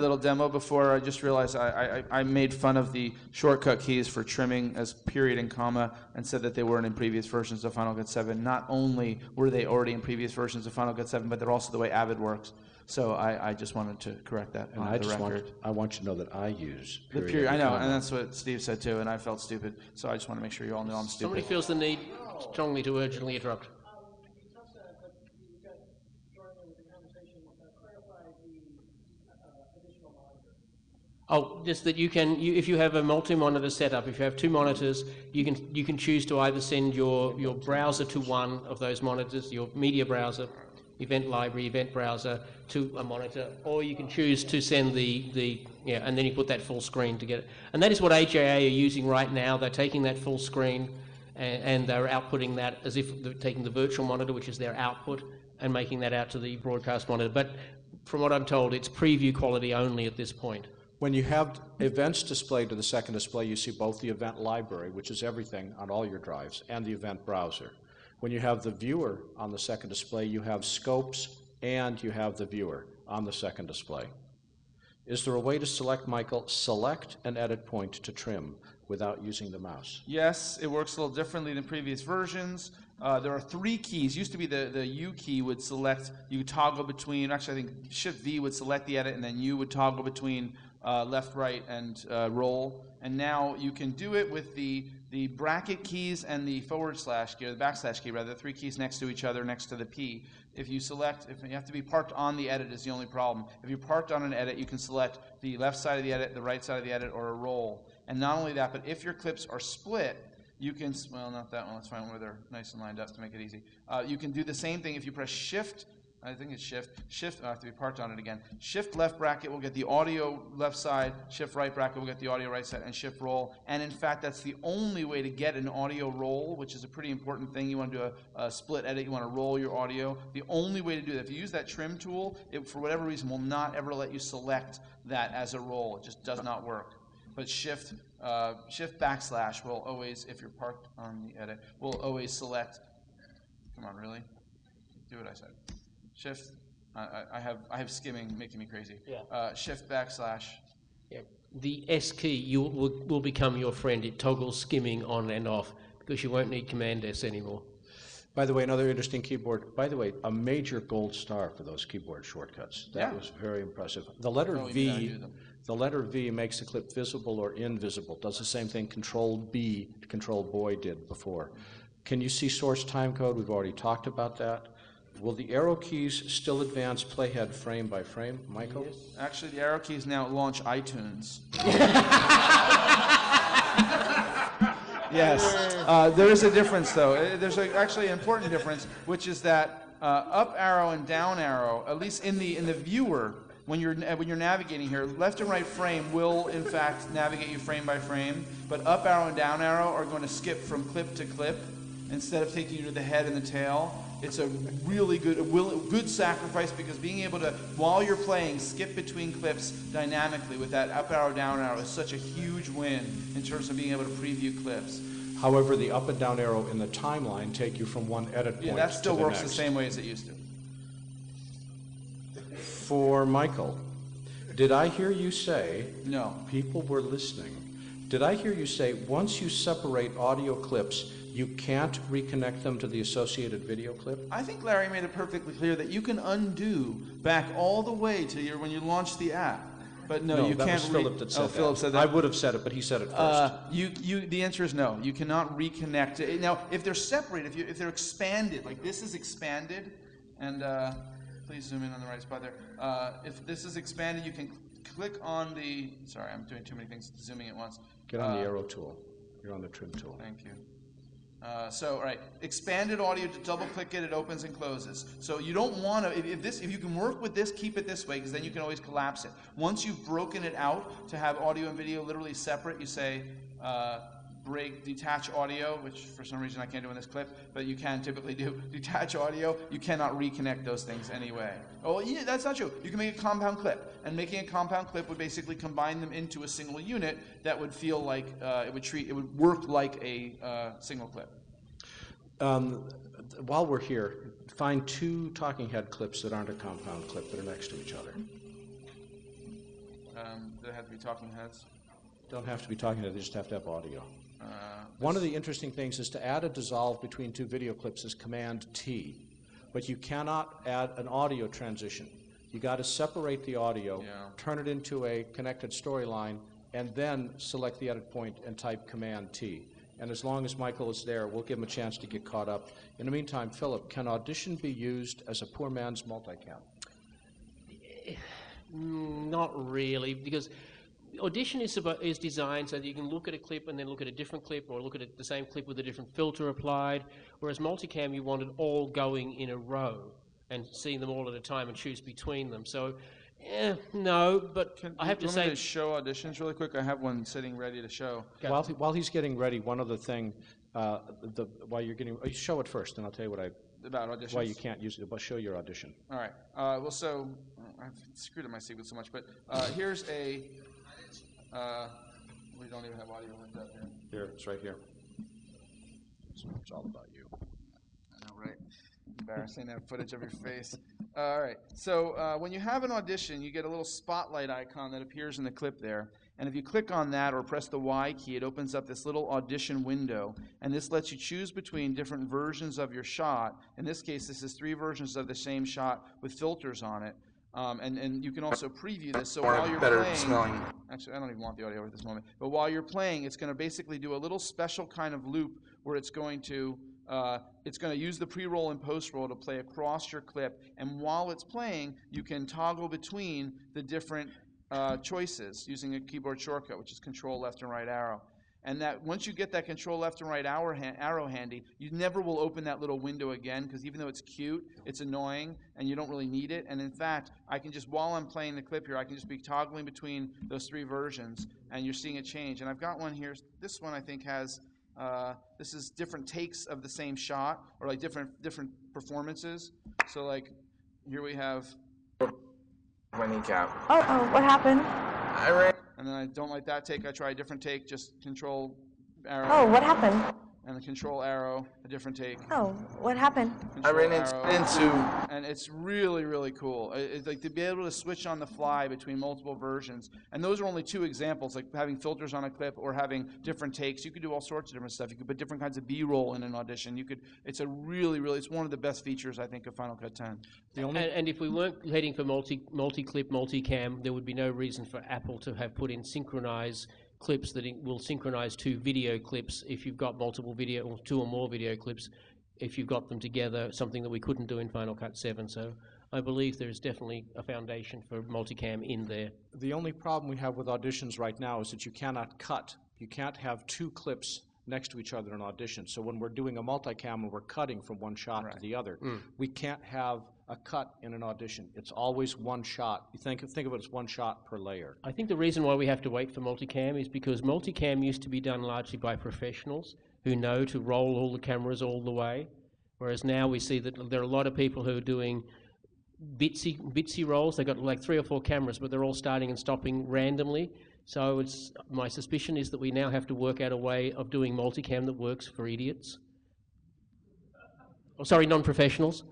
little demo before, I just realized I made fun of the shortcut keys for trimming as period and comma and said that they weren't in previous versions of Final Cut 7. Not only were they already in previous versions of Final Cut 7, but they're also the way Avid works. So I just wanted to correct that on the record. I want you to know that I use the period. I know, and that's what Steve said too, and I felt stupid. So I just want to make sure you all know I'm stupid. Somebody feels the need strongly to urgently interrupt. Oh, just that you can, if you have a multi-monitor setup, if you have two monitors, you can choose to either send your browser to one of those monitors, your media browser, event library, event browser, to a monitor, or you can choose to send and then you put that full screen to get it. And that is what AJA are using right now. They're taking that full screen and they're outputting that as if they're taking the virtual monitor, which is their output, and making that out to the broadcast monitor. But from what I'm told, it's preview quality only at this point. When you have events displayed to the second display, you see both the event library, which is everything on all your drives, and the event browser. When you have the viewer on the second display, you have scopes and you have the viewer on the second display. Is there a way to select an edit point to trim without using the mouse? Yes, it works a little differently than previous versions. There are three keys. Used to be the U key would select, you toggle between, actually I think Shift V would select the edit, and then U would toggle between left, right, and roll. And now you can do it with the bracket keys and the / key, or the backslash key, rather, the three keys next to each other, next to the P. If you have to be parked on the edit is the only problem. If you're parked on an edit, you can select the left side of the edit, the right side of the edit, or a roll. And not only that, but if your clips are split, you can, well, not that one, let's find one where they're nice and lined up to make it easy. You can do the same thing if you press Shift, I think it's Shift, I have to be parked on it again. Shift left bracket will get the audio left side, Shift right bracket will get the audio right side, and Shift roll. And in fact, that's the only way to get an audio roll, which is a pretty important thing. You want to do a split edit, you want to roll your audio. The only way to do that, if you use that trim tool, it, for whatever reason, will not ever let you select that as a roll. It just does not work. But Shift backslash will always, if you're parked on the edit, will always select, come on, really? Do what I said. Shift, I have skimming making me crazy. Yeah. Shift backslash. Yeah. The S key will become your friend. It toggles skimming on and off because you won't need Command S anymore. By the way, another interesting keyboard. By the way, a major gold star for those keyboard shortcuts. That was very impressive. The letter V makes the clip visible or invisible. Does the same thing Control B, Control Boy did before. Can you see source timecode? We've already talked about that. Will the arrow keys still advance playhead frame by frame, Michael? Yes. Actually, the arrow keys now launch iTunes. Yes. There is a difference, though. There's actually an important difference, which is that up arrow and down arrow, at least in the viewer, when you're navigating here, left and right frame will, in fact, navigate you frame by frame, but up arrow and down arrow are going to skip from clip to clip instead of taking you to the head and the tail. It's a really good sacrifice because being able to, while you're playing, skip between clips dynamically with that up arrow, down arrow is such a huge win in terms of being able to preview clips. However, the up and down arrow in the timeline take you from one edit point to the next. Yeah, that still works the same way as it used to. For Michael, did I hear you say, no, people were listening, did I hear you say once you separate audio clips, you can't reconnect them to the associated video clip? I think Larry made it perfectly clear that you can undo back all the way to when you launch the app. But no, you that can't. Was Philip that said that. Philip said that. I would have said it, but he said it first. The answer is no. You cannot reconnect it. Now, if they're separated, if they're expanded, like this is expanded, and please zoom in on the right spot there. If this is expanded, you can click on the. Sorry, I'm doing too many things, zooming at once. Get on the arrow tool. You're on the trim tool. Thank you. All right, expanded audio, to double click it, it opens and closes. So you don't want to, if you can work with this, keep it this way, because then you can always collapse it. Once you've broken it out to have audio and video literally separate, you say detach audio, which for some reason I can't do in this clip, but you can typically do detach audio. You cannot reconnect those things anyway. Oh, yeah, that's not true. You can make a compound clip, and making a compound clip would basically combine them into a single unit that would feel like it would work like a single clip. While we're here, find two talking head clips that aren't a compound clip that are next to each other. Do they have to be talking heads? Don't have to be talking heads, they just have to have audio. One of the interesting things is to add a dissolve between two video clips is Command T, but you cannot add an audio transition. You got to separate the audio, turn it into a connected storyline, and then select the edit point and type Command T. And as long as Michael is there, we'll give him a chance to get caught up. In the meantime, Philip, can Audition be used as a poor man's multicam? Not really, because Audition is designed so that you can look at a clip and then look at a different clip, or look at the same clip with a different filter applied, whereas multicam you want it all going in a row and seeing them all at a time and choose between them. So, no, but I have to say... Want me to show auditions really quick? I have one sitting ready to show. While he's getting ready, one other thing, while you're getting... show it first, and I'll tell you what about auditions? Why you can't use it, but show your audition. All right. Well, so... I've screwed up my sequence so much, but here's a... we don't even have audio linked up here. Here, it's right here. It's all about you. I know, right? Embarrassing to have footage of your face. All right. So when you have an audition, you get a little spotlight icon that appears in the clip there. And if you click on that or press the Y key, it opens up this little audition window. And this lets you choose between different versions of your shot. In this case, this is 3 versions of the same shot with filters on it. And you can also preview this. So while you're playing, actually, I don't even want the audio at this moment. But while you're playing, it's going to basically do a little special kind of loop where it's going to use the pre-roll and post-roll to play across your clip. And while it's playing, you can toggle between the different choices using a keyboard shortcut, which is Control left and right arrow. And that once you get that Control left and right arrow handy, you never will open that little window again, because even though it's cute, it's annoying, and you don't really need it. And in fact, I can just, while I'm playing the clip here, I can just be toggling between those 3 versions, and you're seeing it change. And I've got one here. This one I think has, this is different takes of the same shot, or like different performances. So like here we have my kneecap. Oh, what happened? I ran. And then I don't like that take. I try a different take, just Control arrow. Oh, what happened? And the Control arrow, a different take. Oh, what happened? Control I ran into, and it's really, really cool. It's like to be able to switch on the fly between multiple versions. And those are only 2 examples, like having filters on a clip or having different takes. You could do all sorts of different stuff. You could put different kinds of B-roll in an audition. You could. It's a really, really. It's one of the best features I think of Final Cut 10. And if we weren't heading for multi-clip, multi-cam, there would be no reason for Apple to have put in synchronize clips that will synchronize 2 video clips if you've got multiple video, or 2 or more video clips, if you've got them together, something that we couldn't do in Final Cut 7. So I believe there's definitely a foundation for multicam in there. The only problem we have with auditions right now is that you cannot cut. You can't have 2 clips next to each other in Audition. So when we're doing a multicam and we're cutting from one shot to the other, we can't have a cut in an audition. It's always one shot. You think of it as one shot per layer. I think the reason why we have to wait for multicam is because multicam used to be done largely by professionals who know to roll all the cameras all the way, whereas now we see that there are a lot of people who are doing bitsy rolls. They've got like 3 or 4 cameras, but they're all starting and stopping randomly. So my suspicion is that we now have to work out a way of doing multicam that works for idiots. Oh, sorry, non-professionals.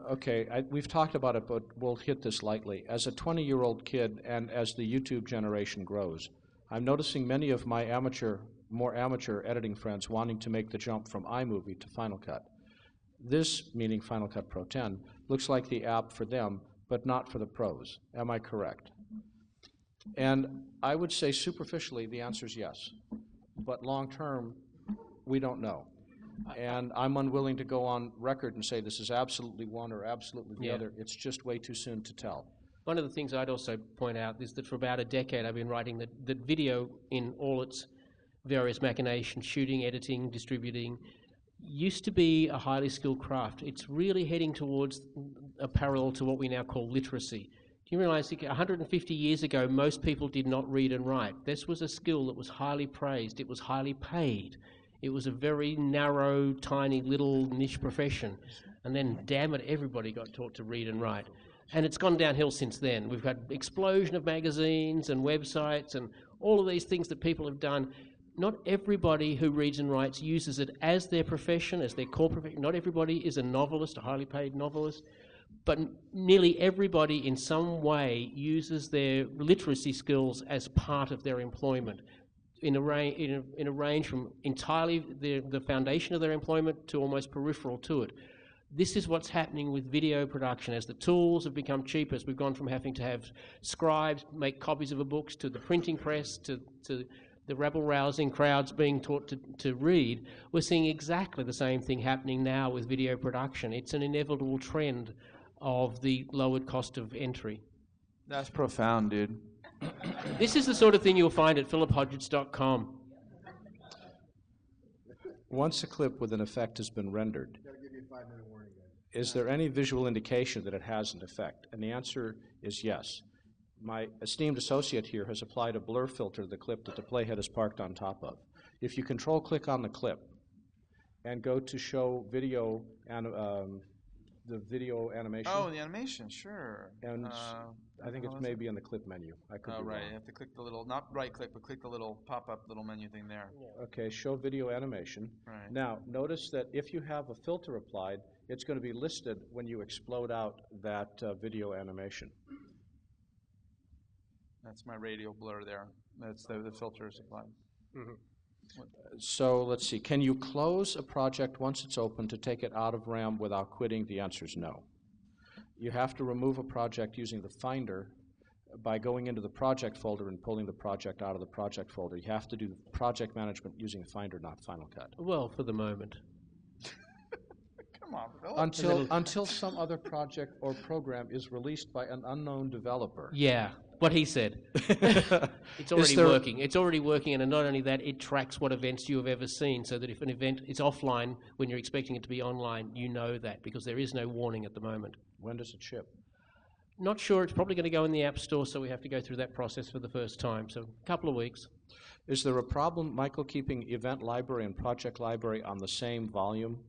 Okay, we've talked about it, but we'll hit this lightly. As a 20-year-old kid, and as the YouTube generation grows, I'm noticing many of my more amateur editing friends wanting to make the jump from iMovie to Final Cut. This, meaning Final Cut Pro 10, looks like the app for them, but not for the pros. Am I correct? And I would say superficially the answer is yes, but long-term, we don't know. And I'm unwilling to go on record and say this is absolutely one or absolutely the other. It's just way too soon to tell. One of the things I'd also point out is that for about a decade I've been writing that video in all its various machinations, shooting, editing, distributing, used to be a highly skilled craft. It's really heading towards a parallel to what we now call literacy. Do you realize that 150 years ago most people did not read and write? This was a skill that was highly praised. It was highly paid. It was a very narrow, tiny, little niche profession. And then, damn it, everybody got taught to read and write. And it's gone downhill since then. We've had explosion of magazines and websites and all of these things that people have done. not everybody who reads and writes uses it as their profession, as their core profession. Not everybody is a novelist, a highly paid novelist, but nearly everybody in some way uses their literacy skills as part of their employment in a range from entirely the foundation of their employment to almost peripheral to it. This is what's happening with video production. As the tools have become cheaper, as we've gone from having to have scribes make copies of the books to the printing press to the rabble-rousing crowds being taught to read, we're seeing exactly the same thing happening now with video production. It's an inevitable trend of the lowered cost of entry. That's profound, dude. This is the sort of thing you'll find at philiphodgetts.com. Once a clip with an effect has been rendered, is there any visual indication that it has an effect? And the answer is yes. My esteemed associate here has applied a blur filter to the clip that the playhead is parked on top of. If you control-click on the clip and go to show video and the video animation. Oh, the animation, sure. And I think it's maybe in the clip menu. I could be right. wrong. You have to click the little, not right-click, but click the little pop-up little menu thing there. Yeah. Okay, show video animation. Right. Now, notice that if you have a filter applied, it's going to be listed when you explode out that video animation. That's my radial blur there. That's the filter is applied. Mm-hmm. So let's see. Can you close a project once it's open to take it out of RAM without quitting? The answer is no. You have to remove a project using the Finder by going into the project folder and pulling the project out of the project folder. You have to do project management using Finder, not Final Cut. Well, for the moment. Come on, Philip. Until some other project or program is released by an unknown developer. Yeah, what he said. It's already working. It's already working, and not only that, it tracks what events you have ever seen, so that if an event is offline when you're expecting it to be online, you know that, because there is no warning at the moment. When does it ship? Not sure. It's probably going to go in the App Store, so we have to go through that process for the first time, so a couple of weeks. Is there a problem, Michael, keeping event library and project library on the same volume?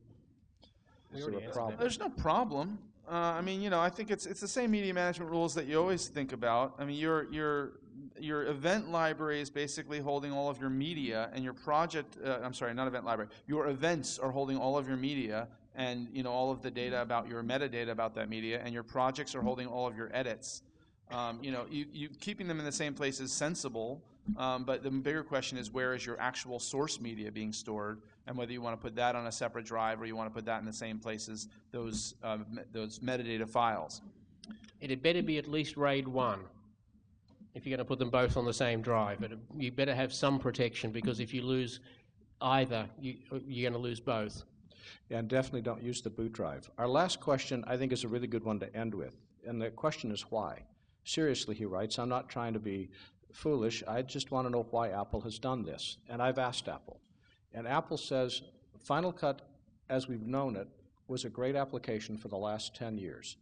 Is there a problem? There's no problem. I mean, you know, I think it's the same media management rules that you always think about. I mean, your event library is basically holding all of your media, and your project. I'm sorry, not event library. Your events are holding all of your media, and you know all of the data about your metadata about that media, and your projects are holding all of your edits. You know, you keeping them in the same place is sensible. But the bigger question is, where is your actual source media being stored, and whether you want to put that on a separate drive or you want to put that in the same place as those metadata files. It had better be at least RAID 1 if you're going to put them both on the same drive. You better have some protection, because if you lose either, you're going to lose both. And definitely don't use the boot drive. Our last question, I think, is a really good one to end with. And the question is why? Seriously, he writes, I'm not trying to be foolish. I just want to know why Apple has done this. And I've asked Apple. And Apple says Final Cut, as we've known it, was a great application for the last 10 years.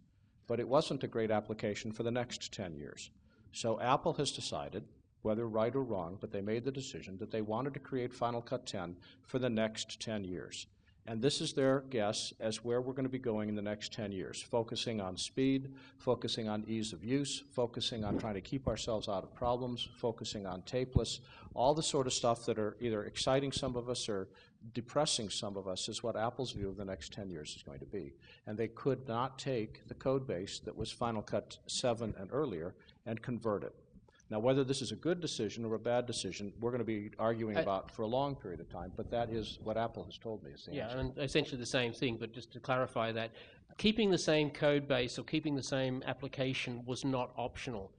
But it wasn't a great application for the next 10 years. So Apple has decided, whether right or wrong, but they made the decision that they wanted to create Final Cut 10 for the next 10 years. And this is their guess as where we're going to be going in the next 10 years, focusing on speed, focusing on ease of use, focusing on trying to keep ourselves out of problems, focusing on tapeless, all the sort of stuff that are either exciting some of us or depressing some of us is what Apple's view of the next 10 years is going to be. And they could not take the code base that was Final Cut 7 and earlier and convert it. Now, whether this is a good decision or a bad decision, we're going to be arguing about for a long period of time, but that is what Apple has told me. Yeah, and essentially the same thing, but just to clarify that, keeping the same code base or keeping the same application was not optional.